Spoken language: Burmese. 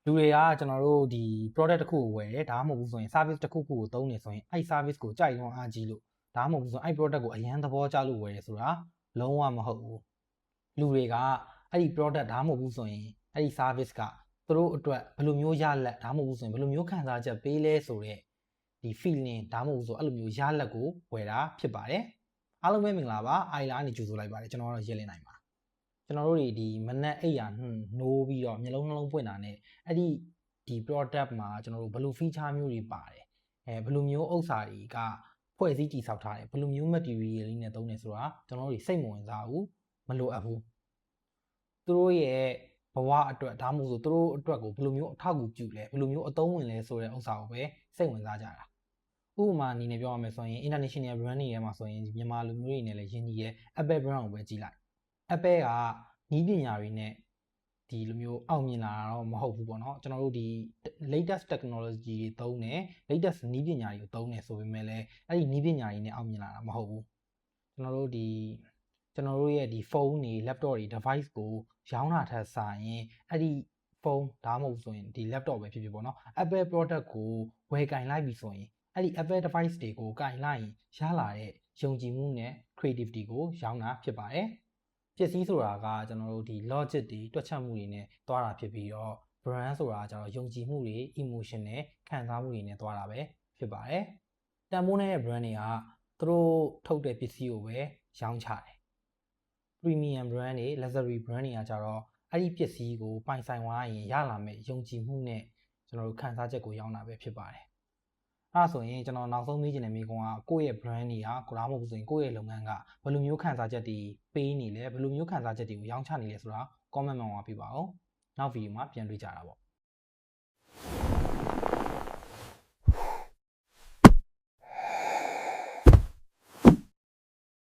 လူတွေကကျွန်တော်တို့ဒီ product တစ်ခုကိုဝယ်တယ်ဒါမှမဟုတ်ဘူးဆိုရင် service တစ်ခုခုကိုသုံးနေဆိုရင်အဲ့ service ကိုကြိုက်လွန်အားကြီးလို့ဒါမှမဟုတ်ဘူးဆိုရင်အဲ့ product ကိုအရန်သဘောကျလို့ဝယ်တယ်ဆိုတာလုံးဝမဟုတ်ဘူးလူတွေကအဲ့ဒီ product ဒါမှမဟုတ်ဘူးဆိုရင်အဲ့ဒီ service ကသူတို့အတွက်ဘယ်လိုမျိုးရလက်ဒါမှမဟုတ်ဘူးဆိုရင်ဘယ်လိုမျိုးခံစားချက်ပေးလဲဆိုတော့ဒီ feeling ဒါမှမဟုတ်ဆိုအဲ့လိုမျိုးရလက်ကိုဝယ်တာဖြစ်ပါတယ်အားလုံးပဲမင်္ဂလာပါအိုင်လာကနေကြိုဆိုလိုက်ပါတယ်ကျွန်တော်ကတော့ရေးလင်းနိုင်ပါကျွန်တော်တို့တွေဒီမနက်အိပ်ရာနိုးပြီးတော့မျက်လုံးနှလုံးပွင့်တာနဲ့အဲ့ဒီ product မှာကျွန်တော်တို့ဘယ်လို feature မျိုးတွေပါတယ်ဘယ်လိုမျိုးဥစ္စာတွေကဖွဲ့စည်းတည်ဆောက်ထားတယ်ဘယ်လိုမျိုး material လေးနဲ့သုံးနေဆိုတာကျွန်တော်တို့စိတ်မဝင်စားဘူးမလိုအပ်ဘူးသူတို့ရဲ့ဘဝအတွက်ဒါမှမဟုတ်ဆိုသူတို့အတွက်ကိုဘယ်လိုမျိုးအထောက်အကူပြုလဲဘယ်လိုမျိုးအသုံးဝင်လဲဆိုတဲ့ဥစ္စာကိုပဲစိတ်ဝင်စားကြတာဥပမာအနေနဲ့ပြောရမယ်ဆိုရင် international brand တွေထဲမှာဆိုရင်မြန်မာလူမျိုးတွေနဲ့လည်းယဉ်ကျေးရဲ့ Apple brand ကိုပဲကြည့်လိုက် Apple ကနီးပညာတွေနဲ့ဒီလိုမျိုးအောင်မြင်လာတာတော့မဟုတ်ဘူးပေါ့နော်ကျွန်တော်တို့ဒီ latest technology တွေသုံးတယ် latest နီးပညာတွေကိုသုံးတယ်ဆိုပေမဲ့လည်းအဲ့ဒီနီးပညာတွေနဲ့အောင်မြင်လာတာမဟုတ်ဘူးကျွန်တော်တို့ရဲ့ဒီဖုန်းတွေ laptop တွေ device ကိုရောင်းတာထက်စာရင်အဲ့ဒီဖုန်းဒါမှမဟုတ်ဆိုရင်ဒီ laptop ပဲဖြစ်ဖြစ်ပေါ့နော် Apple product ကိုဝယ်ကင်လိုက်ပြီဆိုရင်အဲ့ဒီ Apple device တွေကိုကင်လိုက်ရင်ရလာတဲ့ယုံကြည်မှုနဲ့ creativity ကိုရောင်းတာဖြစ်ပါတယ်ပစ္စည်းဆိုတာကကျွန်တော်တို့ဒီ logic တွေတွက်ချက်မှုတွေနဲ့သွားတာဖြစ်ပြီးတော့ brand ဆိုတာကျတော့ယုံကြည်မှုတွေ emotion နဲ့ခံစားမှုတွေနဲ့သွားတာပဲဖြစ်ပါတယ်တန်ဖိုးနဲ့ brand တွေကသူတို့ထုတ်တဲ့ပစ္စည်းကိုပဲရောင်းချတယ် premium brand တွေ luxury brand တွေကကြတော့အဲ့ဒီပစ္စည်းကိုပိုင်ဆိုင်သွားရင်ရလာမယ့်ယုံကြည်မှုနဲ့ကျွန်တော်တို့ခံစားချက်ကိုရောင်းတာပဲဖြစ်ပါတယ်အဲ့ဒါဆိုရင်ကျွန်တော်နောက်ဆုံးမေးချင်တဲ့မေးခွန်းကကိုယ့်ရဲ့ brand တွေကကိုလားမဟုတ်ဘူးဆိုရင်ကိုယ့်ရဲ့လုပ်ငန်းကဘယ်လိုမျိုးခံစားချက်တွေပေးနေလဲဘယ်လိုမျိုးခံစားချက်တွေကိုရောင်းချနေလဲဆိုတာ comment မှာပြပါဦးနောက်ဗီဒီယိုမှာပြန်တွေ့ကြတာပေါ့